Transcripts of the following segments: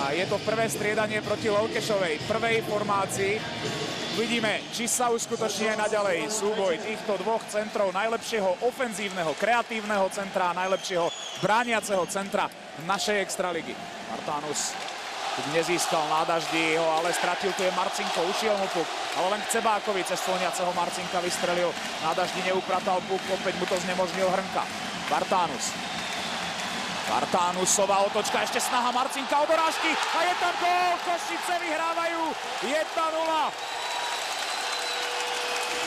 A je to prvé striedanie proti Loukešovej, prvej formácii. Uvidíme, či sa uskutoční aj naďalej súboj týchto dvoch centrov, najlepšieho ofenzívneho, kreatívneho centra a najlepšieho brániaceho centra našej extraligy. Martánus nezískal na daždi ho, ale stratil tu je Marcinko, ušiel mu puk, ale len k Cebákovi cez sloniaceho Marcinka vystrelil. Na daždi neupratal puk, opäť mu to znemožnil Hrnka. Bartánusová otočka, ešte snaha Marcinka o dorážky a je tam gól! Košice vyhrávajú 1-0.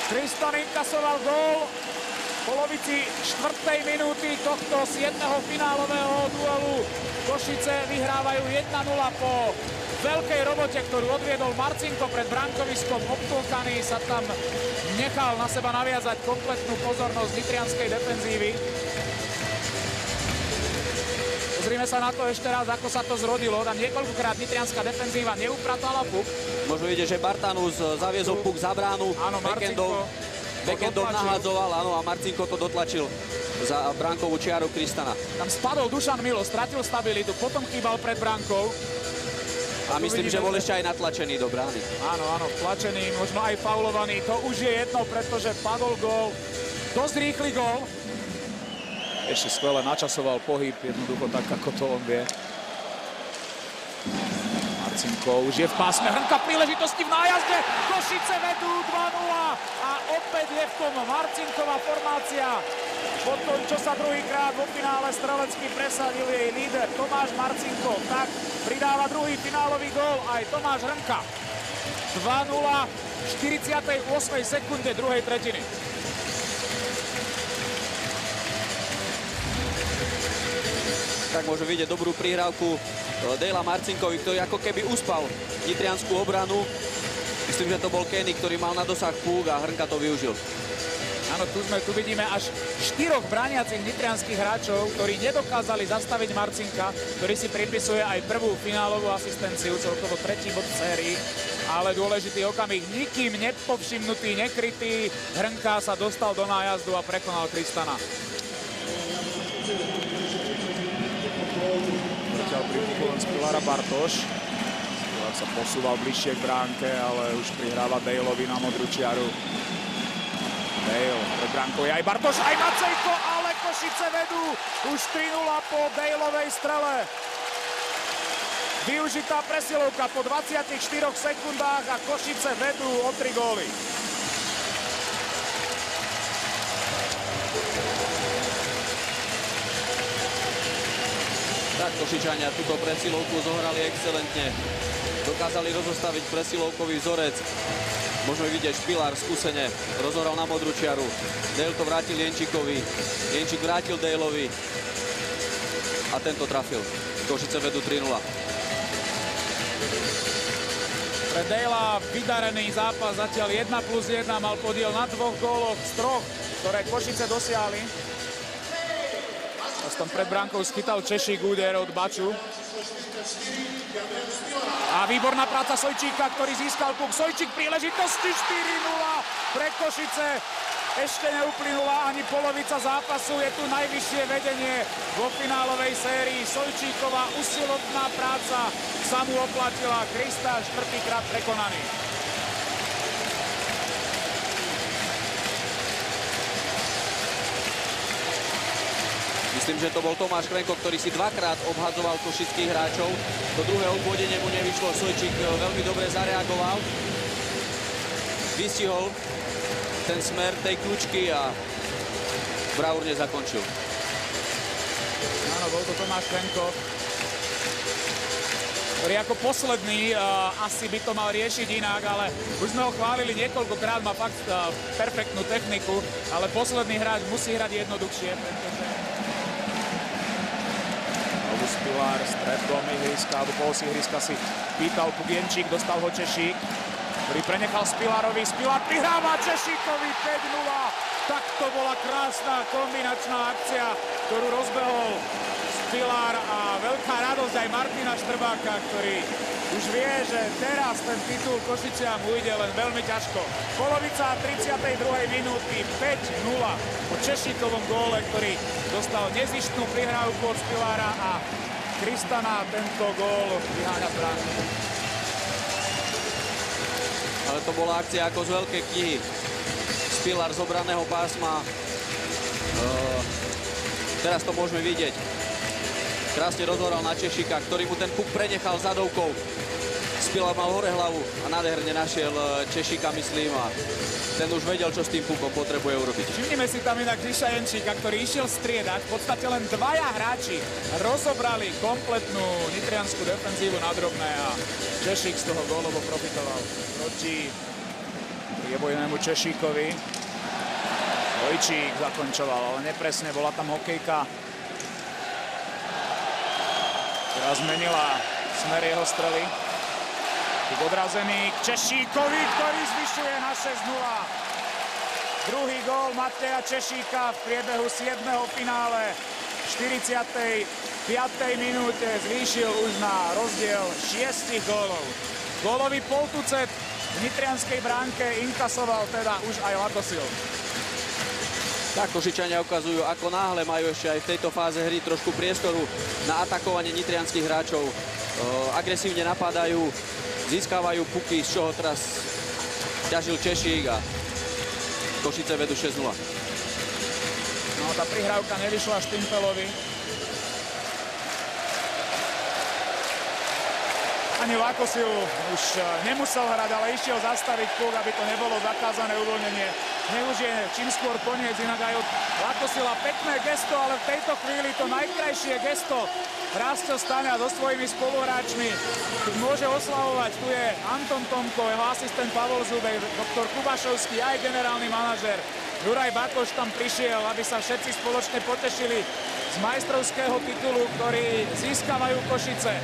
Tristan inkasoval gól v polovici 4. minúty tohto 7. finálového duelu. Košice vyhrávajú 1-0 po veľkej robote, ktorú odviedol Marcinko pred bránkoviskom. Obtlkaný sa tam nechal na seba naviazať kompletnú pozornosť nitrianskej defenzívy. Pozrime sa na to ešte raz, ako sa to zrodilo. Tam niekoľkokrát nitrianská defenzíva neupratala puk. Možno vidieť, že Bartánus zaviezol puk za bránu. Áno, Backendov nahádzoval, áno, a Marcinko to dotlačil za bránkovú čiaru Kristana. Tam spadol Dušan Milo, stratil stabilitu, potom chýbal pred bránkou. A myslím, že bol ešte aj natlačený do brány. Áno, vtlačený, možno aj faulovaný. To už je jedno, pretože padol gól. Dosť rýchly gól. Ešte skvele načasoval pohyb, jednoducho tak, ako to on vie. Marcinko už je v pásme, Hrnka príležitosti v nájazde. Košice vedú 2-0 a opäť je v tom Marcinková formácia. Po tom, čo sa druhýkrát vo finále strelecky presadil jej líder Tomáš Marcinko, tak pridáva druhý finálový gól aj Tomáš Hrnka. 2-0 v 48. sekunde druhej tretiny. Tak môže vidieť dobrú prihrávku Dejla Marcinkovi, ktorý ako keby uspal nitriansku obranu. Myslím, že to bol Kenny, ktorý mal na dosah púk a Hrnka to využil. Áno, tu vidíme až 4 brániacich nitrianských hráčov, ktorí nedokázali zastaviť Marcinka, ktorý si pripisuje aj prvú finálovú asistenciu, celkovo 3. bod v sérii. Ale dôležitý okamih, nikým nepovšimnutý, nekrytý. Hrnka sa dostal do nájazdu a prekonal Kristana. Zatiaľ pri puku len Spilara Bartoš. Spilar sa posúval bližšie k bránke, ale už prihráva Dejlovi na modrú čiaru. Dejl pred bránkou je aj Bartoš, aj Macejko, ale Košice vedú už 3-0 po Dejlovej strele. Využitá presilovka po 24 sekundách a Košice vedú o 3 góly. Tak Košičania túto presilovku zohrali excelentne. Dokázali rozostaviť presilovkový vzorec. Možno vidieť, Špilár skúsene rozohral na modrú čiaru. Dejl to vrátil Jenčíkovi. Jenčík vrátil Dejlovi. A tento trafil. Košice vedú 3-0. Pre Dejla vydarený zápas, zatiaľ 1+1, mal podiel na 2 góloch z 3, ktoré Košice dosiahli. Tam pred bránkou schytal Češík úder od Baču. A výborná práca Sojčíka, ktorý získal puk. Sojčík príležitosti 4-0 pre Košice. Ešte neuplynula ani polovica zápasu. Je tu najvyššie vedenie vo finálovej sérii. Sojčíková usilovná práca sa mu oplatila. Krista 4. krát prekonaný. Myslím, že to bol Tomáš Krenko, ktorý si 2-krát obhadzoval košických hráčov. Do druhého obvodenia mu nevyšlo, Sojčík veľmi dobre zareagoval. Vystihol ten smer tej kľúčky a bravúrne zakončil. Áno, bol to Tomáš Krenko, ktorý ako posledný asi by to mal riešiť inak, ale už sme ho chválili niekoľkokrát, má fakt perfektnú techniku, ale posledný hráč musí hrať jednoduchšie, pretože Spilár, stred do ihriska, alebo polosí ihriska si pýtal Pugienčík, dostal ho Češík, ktorý prenechal Spilárovi. Spilár prihráva Češíkovi 5-0. Tak to bola krásna kombinačná akcia, ktorú rozbehol Spilár a veľká radosť aj Martina Štrbáka, ktorý už vie, že teraz ten titul Košiciam ujde len veľmi ťažko. Polovica 32. minúty 5-0 po Češíkovom góle, ktorý dostal nezištnú prihrávku od Spilára a Kristana tento gól vyháňa z brány. Ale to bola akcia ako z veľkej knihy. Spílar z obranného pásma. Teraz to môžeme vidieť. Krásne rozohral na Češíka, ktorý mu ten puk prenechal zadovkou. Spílar mal hore hlavu a nádherne našiel Češíka, myslím, a ten už vedel, čo s tým pukom potrebuje urobiť. Všimnime si tam inak Hriša Jenčíka, ktorý išiel striedať. V podstate len dvaja hráči rozobrali kompletnú nitriansku defenzívu na drobné a Češík z toho gólovo profitoval proti priebojnému Češíkovi. Vojčík zakončoval, ale nepresne, bola tam hokejka, ktorá zmenila smer jeho strely. Tik odrazený k Češíkovi, ktorý zvyšuje na 6-0. Druhý gól Mateja Češíka v priebehu 7. finále. V 45. minúte zvýšil už na rozdiel 6 gólov. Gólový poltucet v nitrianskej bránke inkasoval teda už aj Latosil. Tak Košičania ukazujú, ako náhle majú ešte aj v tejto fáze hry trošku priestoru na atakovanie nitrianských hráčov. Agresívne napadajú, získavajú puky, z čoho teraz ťažil Češík a Košice vedú 6-0. No, tá prihrávka nevyšla Štimpelovi. Ani Lakosil už nemusel hrať, ale išiel zastaviť puk, aby to nebolo zakázané uvoľnenie. Nech už je čím skôr koniec, inak aj od Lakosila pekné gesto, ale v tejto chvíli to najkrajšie gesto Rastio Staňa so svojimi spoluhráčmi. Môže oslavovať, tu je Anton Tomko, jeho asistent Pavol Zubek, doktor Kubašovský, aj generálny manažer Juraj Bakoš tam prišiel, aby sa všetci spoločne potešili z majstrovského titulu, ktorý získavajú Košice.